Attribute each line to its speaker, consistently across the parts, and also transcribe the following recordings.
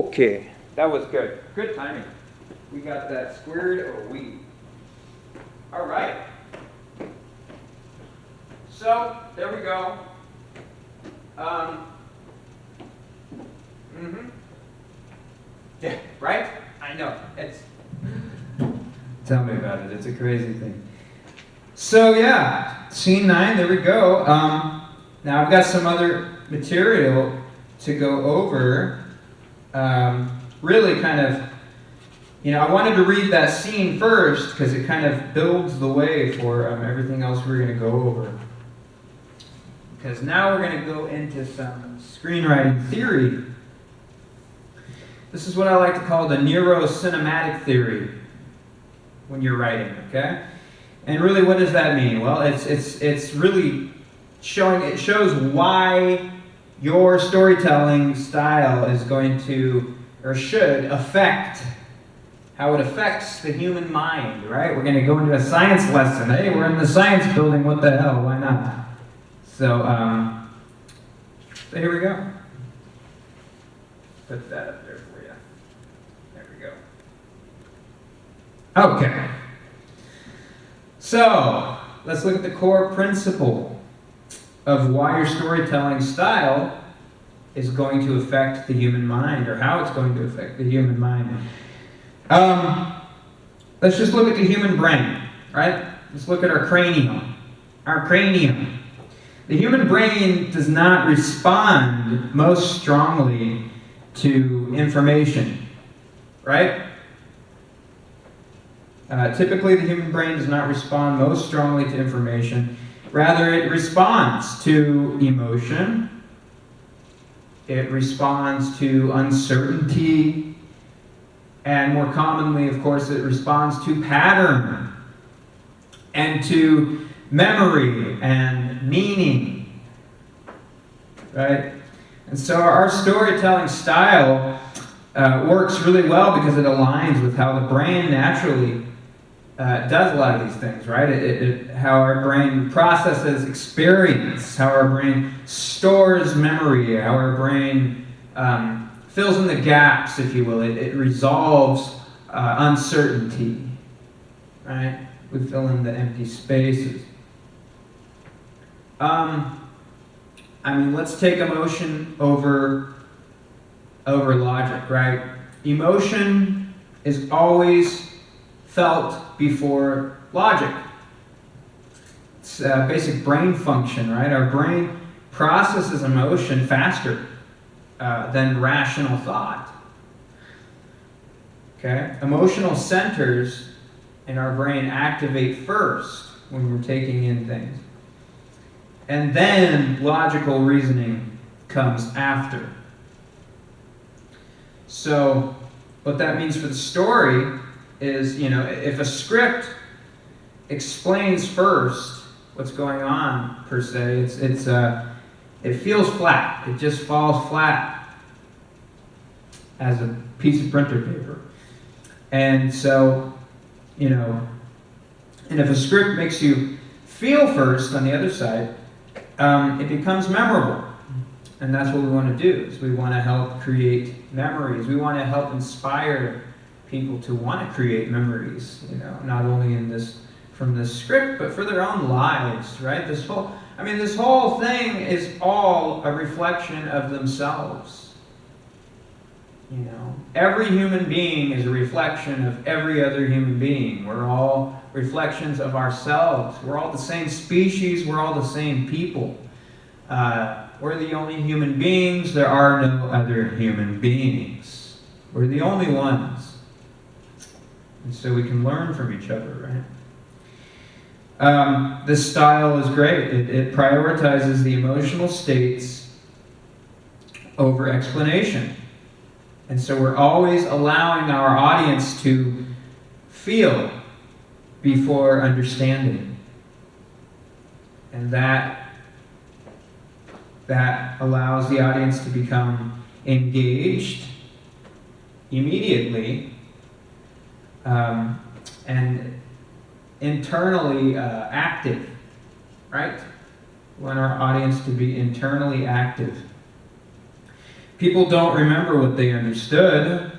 Speaker 1: Okay, that was good. Good timing. We got that squared away. All right. So, there we go. Yeah, right? I know. Tell me about it. It's a crazy thing. So yeah, scene 9, there we go. Now I've got some other material to go over. Really kind of, I wanted to read that scene first because it kind of builds the way for everything else we're going to go over. Because now we're going to go into some screenwriting theory. This is what I like to call the neurocinematic theory when you're writing, okay? And really, what does that mean? Well, it's really shows why your storytelling style is going to, or should, affect how it affects the human mind, right? We're going to go into a science lesson. Hey, we're in the science building. What the hell? Why not? So here we go. Put that up there for you. There we go. Okay. So, let's look at the core principle of why your storytelling style is going to affect the human mind, or how it's going to affect the human mind. Let's just look at the human brain, right? Let's look at our cranium. Our cranium. The human brain does not respond most strongly to information, right? Typically, the human brain does not respond most strongly to information. Rather, it responds to emotion. It responds to uncertainty. And more commonly, of course, it responds to pattern and to memory and meaning, right? And so our storytelling style works really well because it aligns with how the brain naturally does a lot of these things, right? How our brain processes experience, how our brain stores memory, how our brain fills in the gaps, if you will. It resolves uncertainty, right? We fill in the empty spaces. Let's take emotion over logic, right? Emotion is always felt before logic. It's a basic brain function, right? Our brain processes emotion faster than rational thought. Okay? Emotional centers in our brain activate first when we're taking in things. And then logical reasoning comes after. So, what that means for the story is, if a script explains first what's going on, per se, it feels flat. It just falls flat as a piece of printer paper. And so, and if a script makes you feel first on the other side, it becomes memorable. And that's what we want to do, is we want to help create memories. We want to help inspire people to want to create memories, not only from this script, but for their own lives, right? This whole thing is all a reflection of themselves. Every human being is a reflection of every other human being. We're all reflections of ourselves. We're all the same species. We're all the same people. We're the only human beings. There are no other human beings. We're the only ones. And so we can learn from each other, right? This style is great. It prioritizes the emotional states over explanation. And so we're always allowing our audience to feel before understanding. And that allows the audience to become engaged immediately and internally active, right? We want our audience to be internally active. People don't remember what they understood.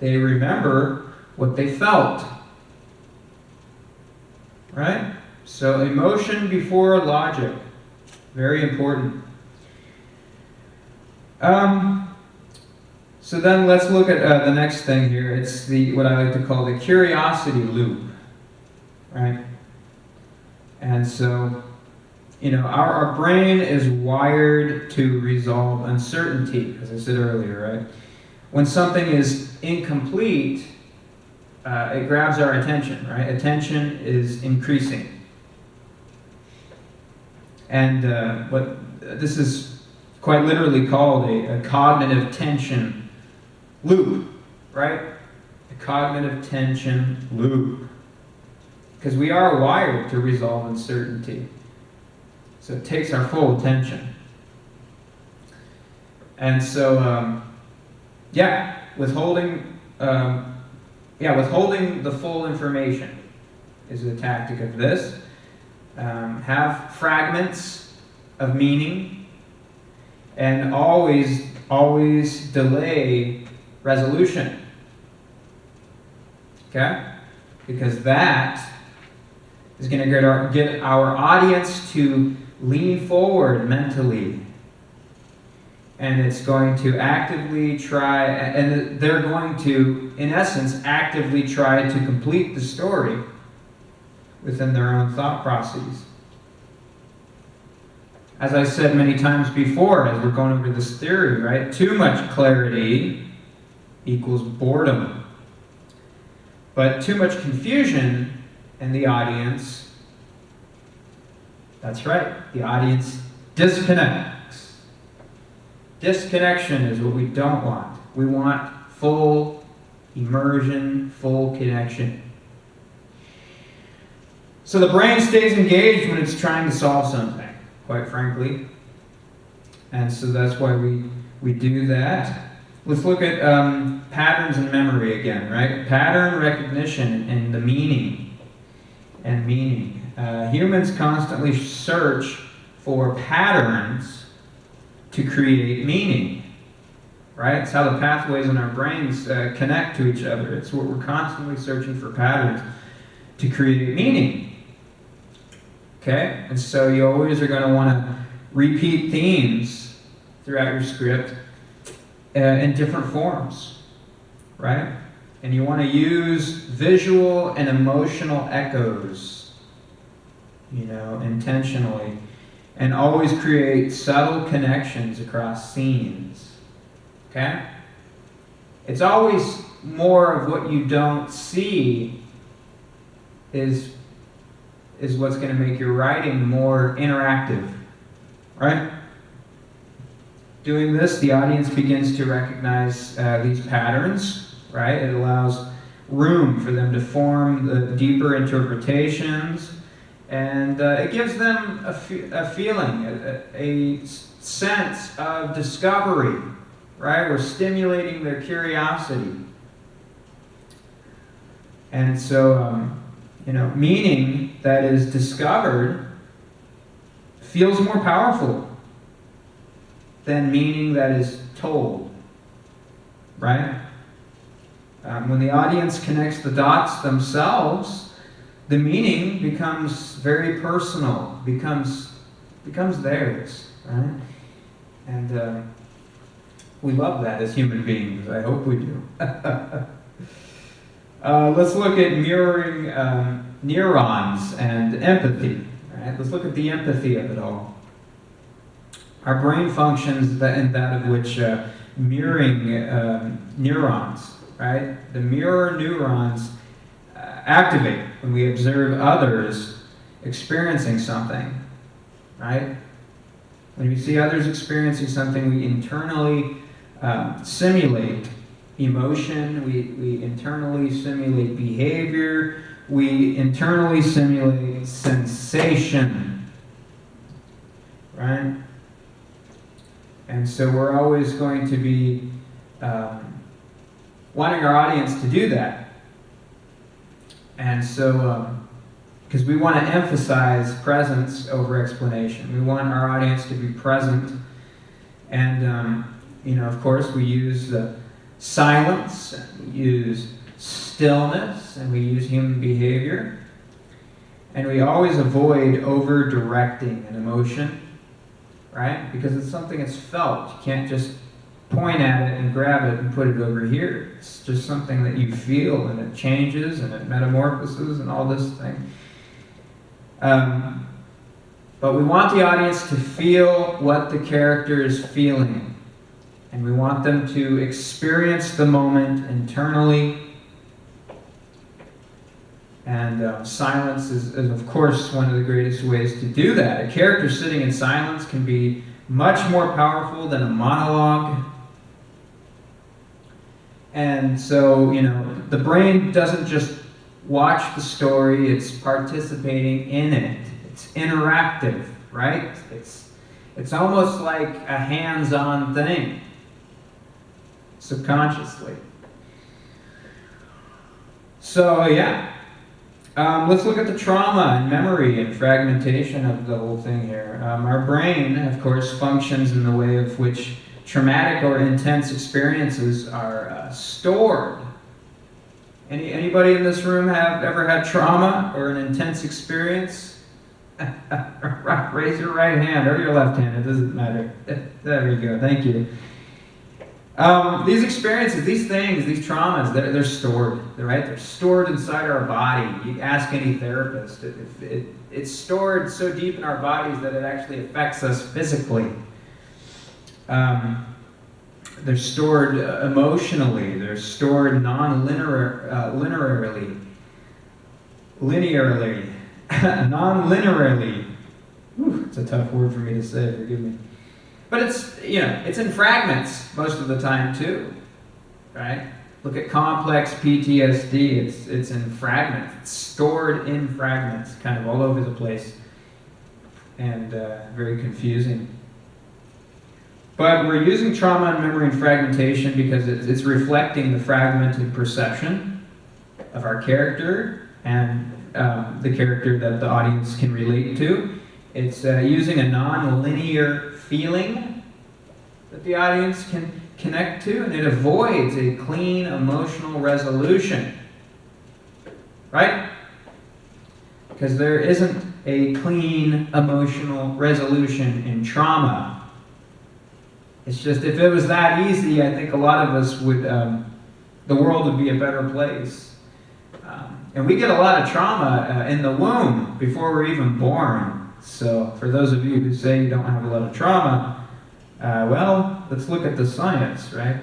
Speaker 1: They remember what they felt. Right? So emotion before logic. Very important. So then let's look at the next thing here. It's what I like to call the curiosity loop. Right? And so, our brain is wired to resolve uncertainty, as I said earlier, right? When something is incomplete, it grabs our attention, right? Attention is increasing. And this is quite literally called a cognitive tension loop, right? A cognitive tension loop. Because we are wired to resolve uncertainty. So it takes our full attention. And so, withholding the full information is the tactic of this. Have fragments of meaning, and always delay resolution. Okay? Because that is going to get our audience to lean forward mentally. And it's going to actively try, and they're going to, in essence, actively try to complete the story within their own thought processes. As I said many times before, as we're going over this theory, right? Too much clarity equals boredom. But too much confusion in the audience, that's right, the audience disconnects. Disconnection is what we don't want. We want full immersion, full connection. So the brain stays engaged when it's trying to solve something, quite frankly. And so that's why we do that. Let's look at patterns and memory again, right? Pattern recognition and the meaning. Humans constantly search for patterns to create meaning, right? It's how the pathways in our brains connect to each other. It's what we're constantly searching for patterns to create meaning. Okay? And so you always are going to want to repeat themes throughout your script in different forms, right? And you want to use visual and emotional echoes, intentionally. And always create subtle connections across scenes. Okay? It's always more of what you don't see is what's going to make your writing more interactive. Right? Doing this, the audience begins to recognize these patterns. Right? It allows room for them to form the deeper interpretations. And it gives them a feeling, a sense of discovery, right? We're stimulating their curiosity. And so, meaning that is discovered feels more powerful than meaning that is told, right? When the audience connects the dots themselves, the meaning becomes very personal, becomes theirs, right? And we love that as human beings. I hope we do. Let's look at mirroring neurons and empathy. Right? Let's look at the empathy of it all. Our brain functions in that of which mirroring neurons, right? The mirror neurons activate when we observe others experiencing something, right? When we see others experiencing something, we internally simulate emotion, we internally simulate behavior, we internally simulate sensation, right? And so we're always going to be wanting our audience to do that. And so, because we want to emphasize presence over explanation. We want our audience to be present. And of course, we use silence, and we use stillness, and we use human behavior. And we always avoid over-directing an emotion, right? Because it's something that's felt. You can't just point at it and grab it and put it over here. It's just something that you feel, and it changes, and it metamorphoses, and all this thing. But we want the audience to feel what the character is feeling. And we want them to experience the moment internally. And silence is, of course, one of the greatest ways to do that. A character sitting in silence can be much more powerful than a monologue. And so, the brain doesn't just watch the story, it's participating in it. It's interactive, right? It's almost like a hands-on thing, subconsciously. So, yeah. Let's look at the trauma and memory and fragmentation of the whole thing here. Our brain, of course, functions in the way of which traumatic or intense experiences are stored. Anybody in this room have ever had trauma or an intense experience? Raise your right hand or your left hand, it doesn't matter. There you go, thank you. These experiences, these things, these traumas, they're stored, right? They're stored inside our body. You ask any therapist, it's stored so deep in our bodies that it actually affects us physically. They're stored emotionally. They're stored non-linearly. Non-linearly. It's a tough word for me to say, forgive me. But it's in fragments most of the time too, right? Look at complex PTSD. It's in fragments. It's stored in fragments, kind of all over the place, and very confusing. But we're using trauma and memory and fragmentation because it's reflecting the fragmented perception of our character and the character that the audience can relate to. It's using a non-linear feeling that the audience can connect to, and it avoids a clean emotional resolution. Right? Because there isn't a clean emotional resolution in trauma. It's just, if it was that easy, I think a lot of us would, the world would be a better place. And we get a lot of trauma in the womb before we're even born. So for those of you who say you don't have a lot of trauma, well, let's look at the science, right?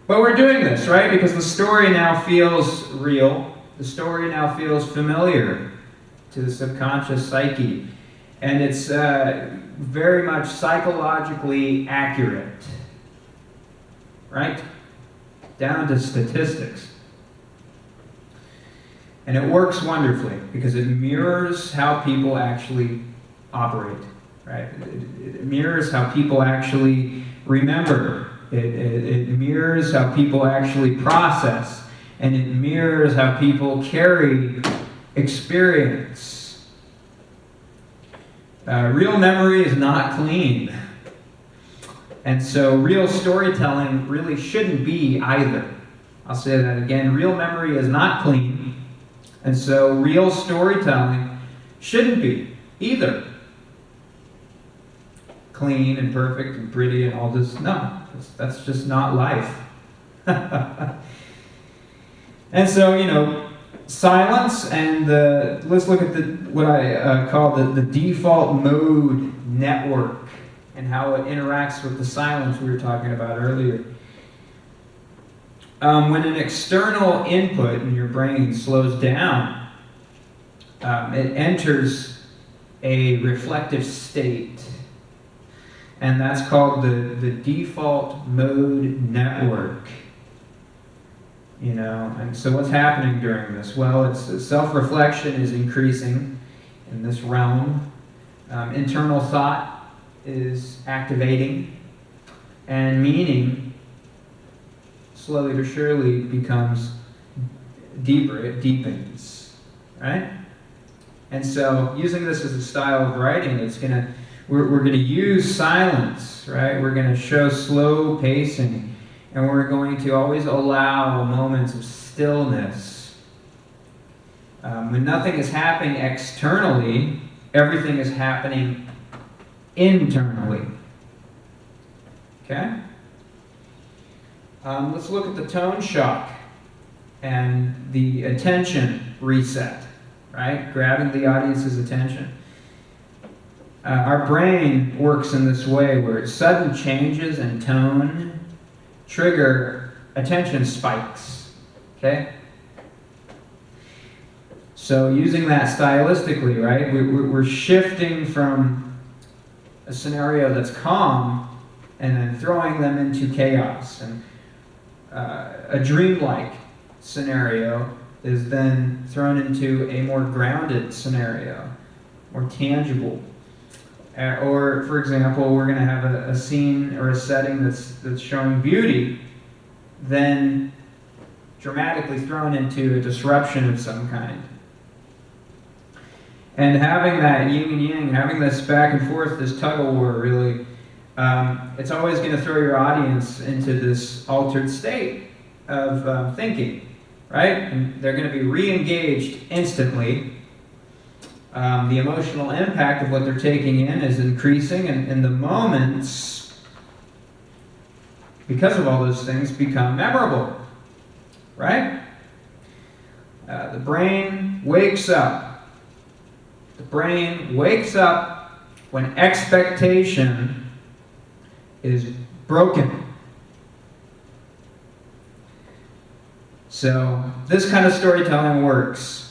Speaker 1: But we're doing this, right? Because the story now feels real. The story now feels familiar to the subconscious psyche. And it's very much psychologically accurate, right? Down to statistics. And it works wonderfully because it mirrors how people actually operate, right? It mirrors how people actually remember. It mirrors how people actually process. And it mirrors how people carry experience. Real memory is not clean. And so real storytelling really shouldn't be either. I'll say that again. Real memory is not clean. And so real storytelling shouldn't be either. Clean and perfect and pretty and all this. No, that's just not life. And so, silence and let's look at what I call the default mode network and how it interacts with the silence we were talking about earlier. When an external input in your brain slows down, it enters a reflective state. And that's called the default mode network. And so what's happening during this? Well, it's self-reflection is increasing in this realm. Internal thought is activating. And meaning, slowly but surely, becomes deeper. It deepens, right? And so using this as a style of writing, it's going to We're going to use silence, right? We're going to show slow pacing, and we're going to always allow moments of stillness. When nothing is happening externally, everything is happening internally. Okay? Let's look at the tone shock and the attention reset, right? Grabbing the audience's attention. Our brain works in this way where sudden changes in tone trigger attention spikes, okay? So using that stylistically, right, we're shifting from a scenario that's calm and then throwing them into chaos. And a dreamlike scenario is then thrown into a more grounded scenario, more tangible. Or, for example, we're going to have a scene or a setting that's showing beauty, then dramatically thrown into a disruption of some kind. And having that yin and yang, having this back and forth, this tug of war, really, it's always going to throw your audience into this altered state of thinking, right? And they're going to be re-engaged instantly. The emotional impact of what they're taking in is increasing, and the moments, because of all those things, become memorable, right? The brain wakes up. The brain wakes up when expectation is broken. So this kind of storytelling works.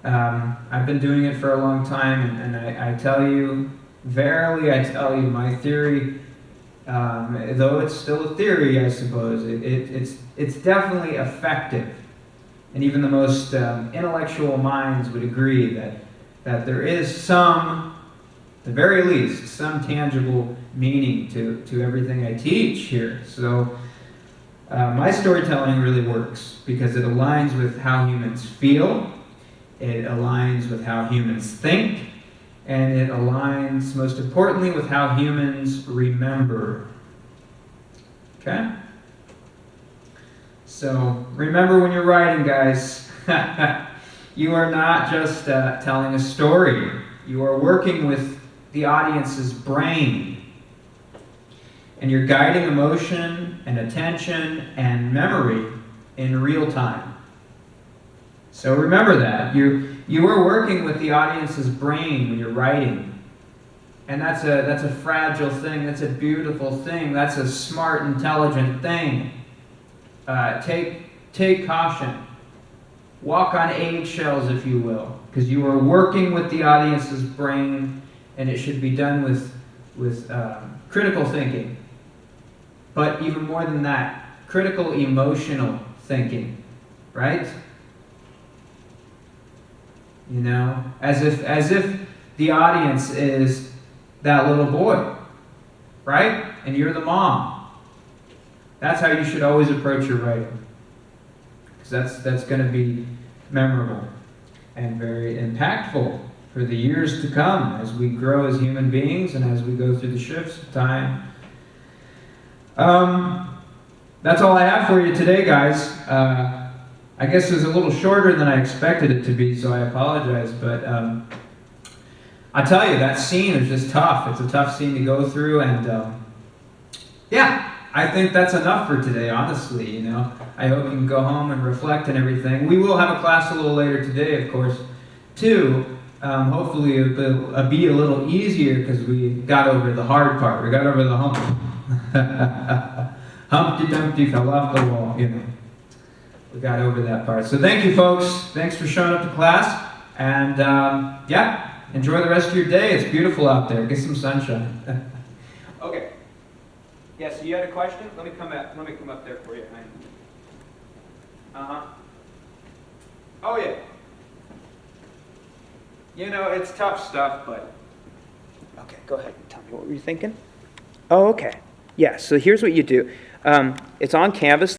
Speaker 1: I've been doing it for a long time, and I tell you, verily I tell you, my theory, though it's still a theory, I suppose, it's definitely effective. And even the most intellectual minds would agree that there is some, at the very least, some tangible meaning to everything I teach here. So my storytelling really works because it aligns with how humans feel. It aligns with how humans think, and it aligns, most importantly, with how humans remember. Okay? So, remember when you're writing, guys, you are not just telling a story. You are working with the audience's brain. And you're guiding emotion and attention and memory in real time. So remember that. You are working with the audience's brain when you're writing. And that's a fragile thing. That's a beautiful thing. That's a smart, intelligent thing. Take caution. Walk on eggshells, if you will. Because you are working with the audience's brain, and it should be done with critical thinking. But even more than that, critical emotional thinking. Right? You know, as if the audience is that little boy, right? And you're the mom. That's how you should always approach your writing, because that's going to be memorable and very impactful for the years to come as we grow as human beings and as we go through the shifts of time. That's all I have for you today, guys. I guess it was a little shorter than I expected it to be, so I apologize. But I tell you, that scene is just tough. It's a tough scene to go through, and yeah, I think that's enough for today, honestly. You know, I hope you can go home and reflect and everything. We will have a class a little later today, of course, too. Hopefully it'll be a little easier because we got over the hard part. We got over the hump. Humpty Dumpty fell off the wall, you know. We got over that part. So thank you, folks. Thanks for showing up to class. And yeah, enjoy the rest of your day. It's beautiful out there. Get some sunshine. Okay. Yeah, so you had a question? Let me come up there for you. Uh-huh. Oh, yeah. You know, it's tough stuff, but... Okay, go ahead and tell me. What were you thinking? Oh, okay. Yeah, so here's what you do. It's on Canvas.